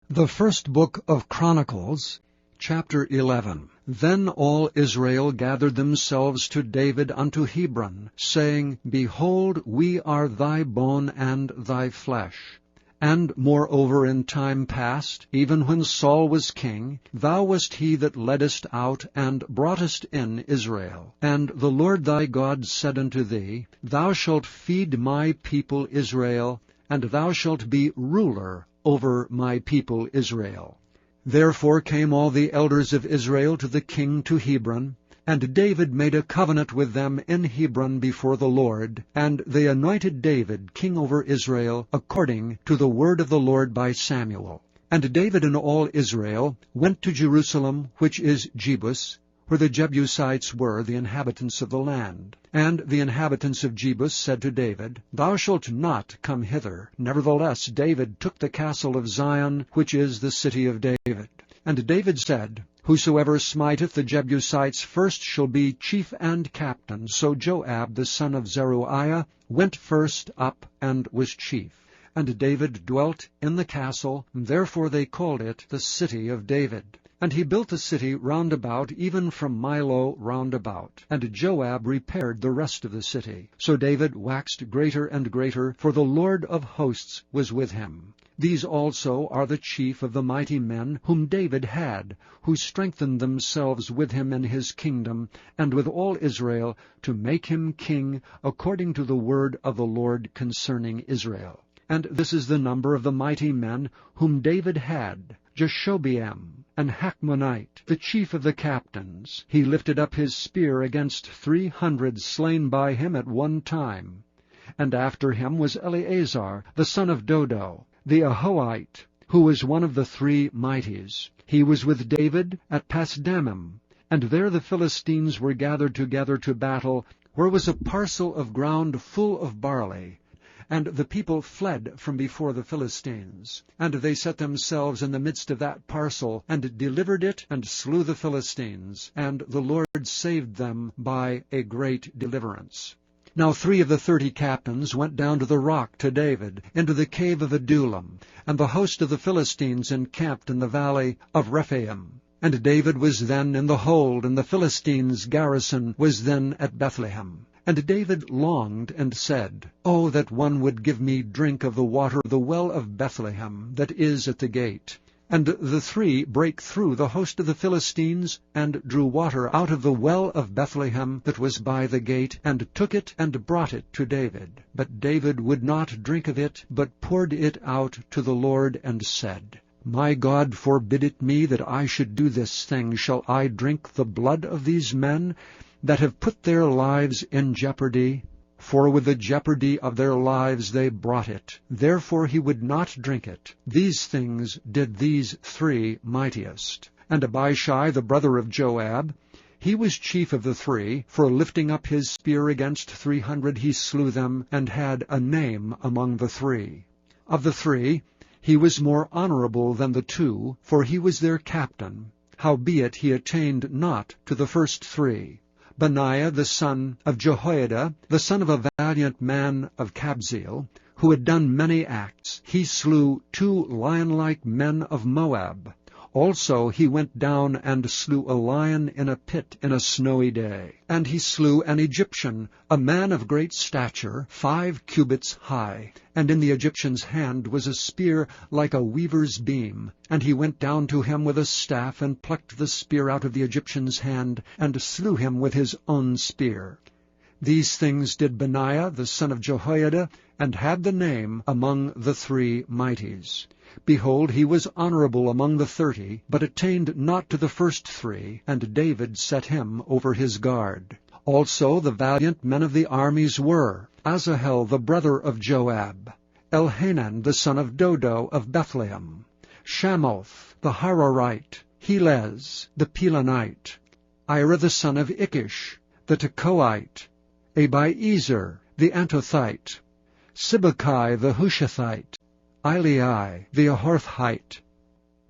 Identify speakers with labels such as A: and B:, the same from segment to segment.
A: The first book of Chronicles, chapter 11. Then all Israel gathered themselves to David unto Hebron, saying, Behold, we are thy bone and thy flesh. And moreover in time past, even when Saul was king, thou wast he that leddest out and broughtest in Israel. And the Lord thy God said unto thee, Thou shalt feed my people Israel, and thou shalt be ruler over my people Israel. Therefore came all the elders of Israel to the king to Hebron, and David made a covenant with them in Hebron before the Lord, and they anointed David king over Israel, according to the word of the Lord by Samuel. And David and all Israel went to Jerusalem, which is Jebus, where the Jebusites were, the inhabitants of the land. And the inhabitants of Jebus said to David, Thou shalt not come hither. Nevertheless David took the castle of Zion, which is the city of David. And David said, Whosoever smiteth the Jebusites first shall be chief and captain. So Joab the son of Zeruiah went first up and was chief. And David dwelt in the castle, and therefore they called it the city of David. And he built the city round about, even from Milo round about. And Joab repaired the rest of the city. So David waxed greater and greater, for the Lord of hosts was with him. These also are the chief of the mighty men whom David had, who strengthened themselves with him in his kingdom, and with all Israel, to make him king, according to the word of the Lord concerning Israel. And this is the number of the mighty men whom David had: Jashobeam, and Hachmonite, the chief of the captains. He lifted up his spear against 300 slain by him at one time. And after him was Eleazar, the son of Dodo, the Ahohite, who was one of the 3 mighties. He was with David at Pasdammim, and there the Philistines were gathered together to battle, where was a parcel of ground full of barley. And the people fled from before the Philistines. And they set themselves in the midst of that parcel, and delivered it, and slew the Philistines. And the Lord saved them by a great deliverance. Now 3 of the 30 captains went down to the rock to David, into the cave of Adullam, and the host of the Philistines encamped in the valley of Rephaim. And David was then in the hold, and the Philistines' garrison was then at Bethlehem. And David longed and said, Oh, that one would give me drink of the water of the well of Bethlehem, that is at the gate. And the 3 brake through the host of the Philistines, and drew water out of the well of Bethlehem that was by the gate, and took it and brought it to David. But David would not drink of it, but poured it out to the Lord, and said, My God forbid it me that I should do this thing. Shall I drink the blood of these men that have put their lives in jeopardy? For with the jeopardy of their lives they brought it. Therefore he would not drink it. These things did these 3 mightiest. And Abishai the brother of Joab, he was chief of the 3, for lifting up his spear against 300 he slew them, and had a name among the 3. Of the 3, he was more honorable than the 2, for he was their captain. Howbeit he attained not to the first 3. Benaiah the son of Jehoiada, the son of a valiant man of Kabzeel, who had done many acts, he slew 2 lion-like men of Moab. Also he went down and slew a lion in a pit in a snowy day. And he slew an Egyptian, a man of great stature, 5 cubits high. And in the Egyptian's hand was a spear like a weaver's beam. And he went down to him with a staff, and plucked the spear out of the Egyptian's hand, and slew him with his own spear. These things did Benaiah the son of Jehoiada, and had the name among the 3 mighties. Behold, he was honorable among the 30, but attained not to the first 3, and David set him over his guard. Also the valiant men of the armies were Asahel the brother of Joab, Elhanan the son of Dodo of Bethlehem, Shamoth the Hararite, Helez the Pelonite, Ira the son of Ikish the Tekoite, Abiezer the Antothite, Sibbecai the Hushathite, Ilai the Ahorthite,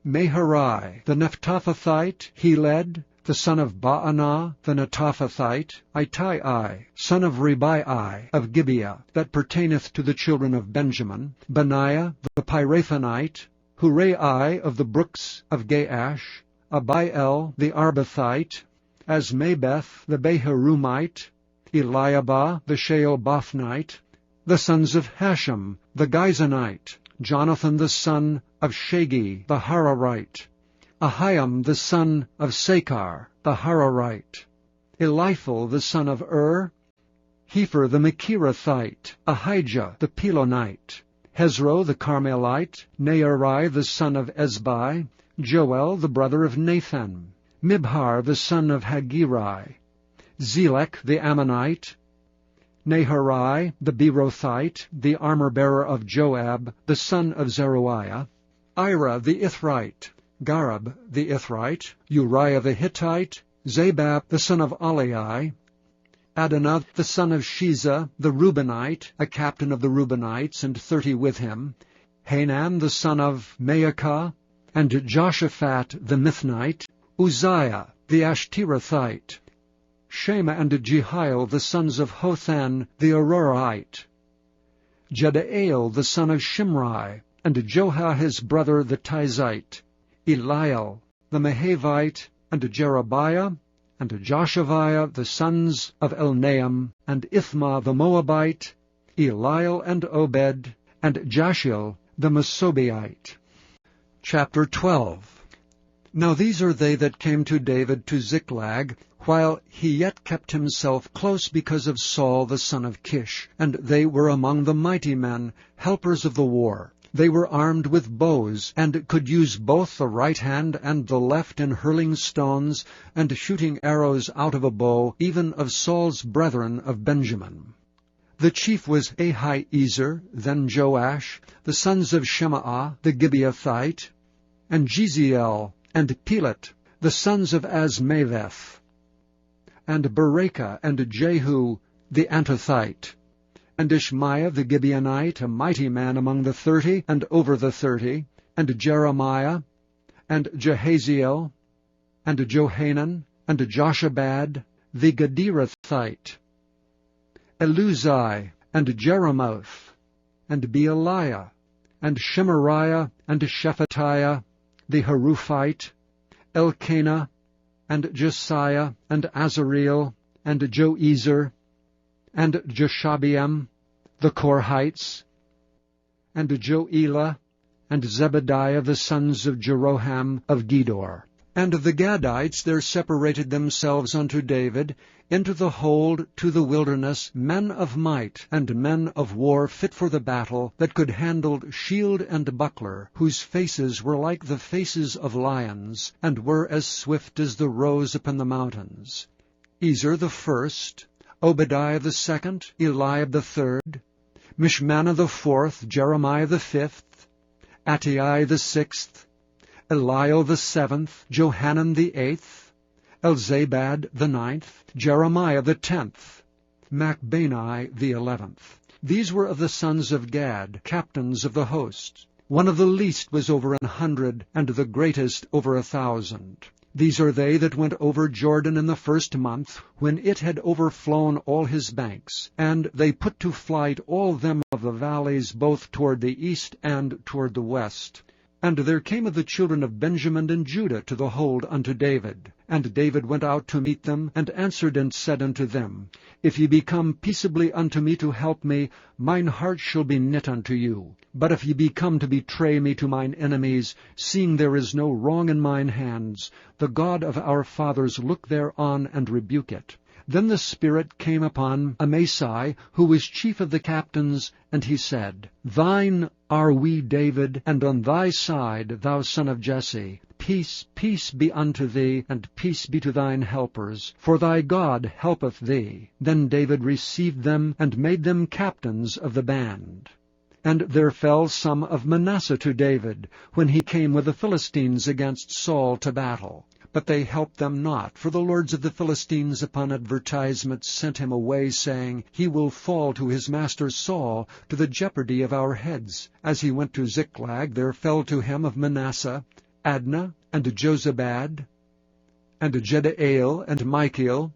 A: Meharai the Nephtophthite, Heled the son of Baanah the Netophathite, Ittai, son of Ribai of Gibeah, that pertaineth to the children of Benjamin, Benaiah the Pirathonite, Hurai of the brooks of Gaash, Abiel the Arbathite, Asmabeth the Beharumite, Eliabah the Shealbophnite, the sons of Hashem the Gizonite, Jonathan the son of Shagi the Hararite, Ahiam the son of Sakar the Hararite, Eliphel the son of Hefer the Mechirathite, Ahijah the Pelonite, Hezro the Carmelite, Nearai the son of Ezbai, Joel the brother of Nathan, Mibhar the son of Hagirai, Zelek the Ammonite, Naharai the Berothite, the armor-bearer of Joab, the son of Zeruiah, Ira the Ithrite, Gareb the Ithrite, Uriah the Hittite, Zabab the son of Aliai, Adonah the son of Shiza the Reubenite, a captain of the Reubenites, and 30 with him, Hanan the son of Maacah, and Joshaphat the Mithnite, Uzziah the Ashterathite, Shema and Jehiel the sons of Hothan the Aroraite, Jedael the son of Shimri, and Joha his brother the Tizite, Eliel the Mahavite, and Jerebiah, and Joshaviah the sons of Elnaam, and Ithma the Moabite, Eliel and Obed, and Jashiel the Mesobaite. Chapter 12. Now these are they that came to David to Ziklag, while he yet kept himself close because of Saul the son of Kish, and they were among the mighty men, helpers of the war. They were armed with bows, and could use both the right hand and the left in hurling stones, and shooting arrows out of a bow, even of Saul's brethren of Benjamin. The chief was Ahiezer, then Joash, the sons of Shemaah the Gibeathite, and Jeziel, and Pelet, the sons of Asmaveth, and Berekah, and Jehu the Antothite, and Ishmaiah the Gibeonite, a mighty man among the 30, and over the 30, and Jeremiah, and Jehaziel, and Johanan, and Joshabad the Gederathite, Eluzai, and Jeremoth, and Bealiah, and Shemariah, and Shephatiah the Haruphite, Elkanah, and Josiah, and Azareel, and Joezer, and Jeshabeam, the Korhites, and Joelah, and Zebediah, the sons of Jeroham of Gedor. And the Gadites there separated themselves unto David into the hold to the wilderness, men of might, and men of war fit for the battle, that could handle shield and buckler, whose faces were like the faces of lions, and were as swift as the roes upon the mountains. Ezer the first, Obadiah the second, Eliab the third, Mishmannah the fourth, Jeremiah the fifth, Attai the sixth, Eliel the seventh, Johanan the eighth, Elzabad the ninth, Jeremiah the 10th, Machbani the 11th. These were of the sons of Gad, captains of the host. One of the least was over 100, and the greatest over 1,000. These are they that went over Jordan in the first month, when it had overflown all his banks, and they put to flight all them of the valleys, both toward the east and toward the west. And there came of the children of Benjamin and Judah to the hold unto David. And David went out to meet them, and answered and said unto them, If ye be come peaceably unto me to help me, mine heart shall be knit unto you. But if ye be come to betray me to mine enemies, seeing there is no wrong in mine hands, the God of our fathers look thereon and rebuke it. Then the Spirit came upon Amasai, who was chief of the captains, and he said, Thine are we, David, and on thy side, thou son of Jesse. Peace, peace be unto thee, and peace be to thine helpers, for thy God helpeth thee. Then David received them, and made them captains of the band. And there fell some of Manasseh to David, when he came with the Philistines against Saul to battle. But they helped them not, for the lords of the Philistines upon advertisement sent him away, saying, He will fall to his master Saul, to the jeopardy of our heads. As he went to Ziklag, there fell to him of Manasseh Adnah, and Jozabad, and Jedael, and Michael,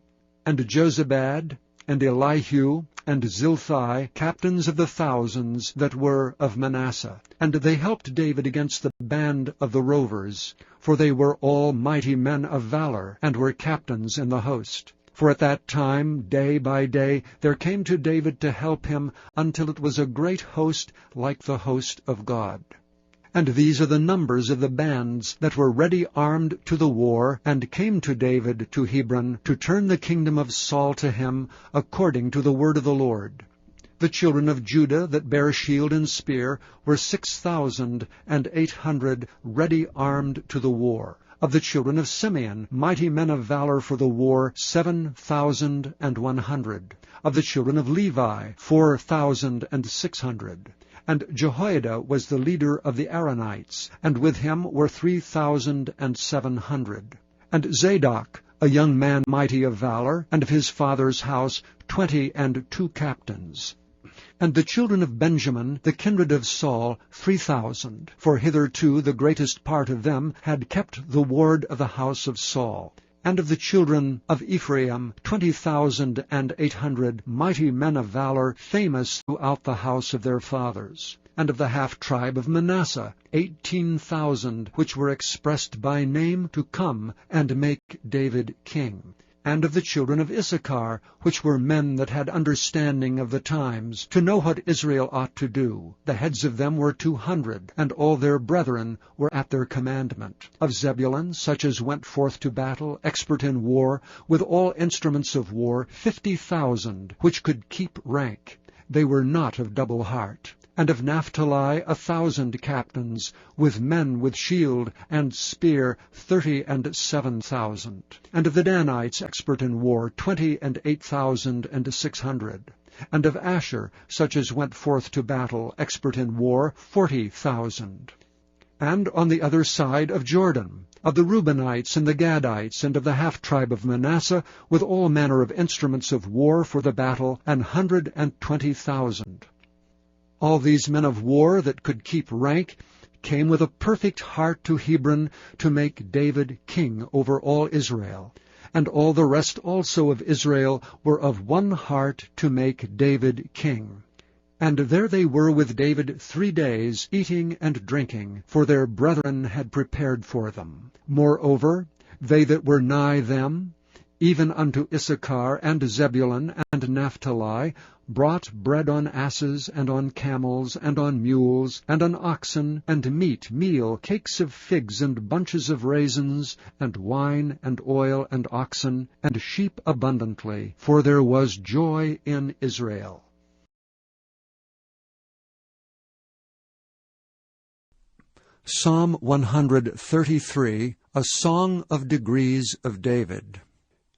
A: and Jozabad, and Elihu, and Zilthai, captains of the thousands that were of Manasseh. And they helped David against the band of the rovers, for they were all mighty men of valor, and were captains in the host. For at that time, day by day, there came to David to help him, until it was a great host like the host of God. And these are the numbers of the bands that were ready armed to the war, and came to David to Hebron, to turn the kingdom of Saul to him, according to the word of the Lord. The children of Judah that bare shield and spear were 6,800 ready armed to the war. Of the children of Simeon, mighty men of valor for the war, 7,100. Of the children of Levi, 4,600. And Jehoiada was the leader of the Aaronites, and with him were 3,700. And Zadok, a young man mighty of valor, and of his father's house 22 captains. And the children of Benjamin, the kindred of Saul, 3,000. For hitherto the greatest part of them had kept the ward of the house of Saul. And of the children of Ephraim, 20,800 mighty men of valor, famous throughout the house of their fathers. And of the half-tribe of Manasseh, 18,000, which were expressed by name to come and make David king. And of the children of Issachar, which were men that had understanding of the times, to know what Israel ought to do. The heads of them were 200, and all their brethren were at their commandment. Of Zebulun, such as went forth to battle, expert in war, with all instruments of war, 50,000, which could keep rank. They were not of double heart. And of Naphtali 1,000 captains, with men with shield and spear 37,000. And of the Danites expert in war 28,600. And of Asher, such as went forth to battle, expert in war, 40,000. And on the other side of Jordan, of the Reubenites and the Gadites, and of the half-tribe of Manasseh, with all manner of instruments of war for the battle, 120,000. All these men of war that could keep rank came with a perfect heart to Hebron to make David king over all Israel. And all the rest also of Israel were of one heart to make David king. And there they were with David 3 days, eating and drinking, for their brethren had prepared for them. Moreover, they that were nigh them, even unto Issachar and Zebulun and Naphtali, brought bread on asses, and on camels, and on mules, and on oxen, and meat, meal, cakes of figs, and bunches of raisins, and wine, and oil, and oxen, and sheep abundantly, for there was joy in Israel. Psalm 133, a Song of Degrees of David.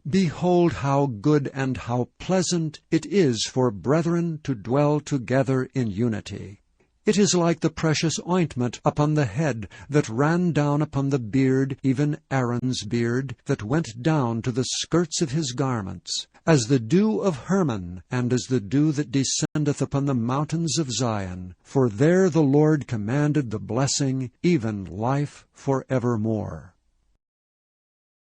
A: Behold how good and how pleasant it is for brethren to dwell together in unity. It is like the precious ointment upon the head that ran down upon the beard, even Aaron's beard, that went down to the skirts of his garments, as the dew of Hermon, and as the dew that descendeth upon the mountains of Zion. For there the Lord commanded the blessing, even life for evermore.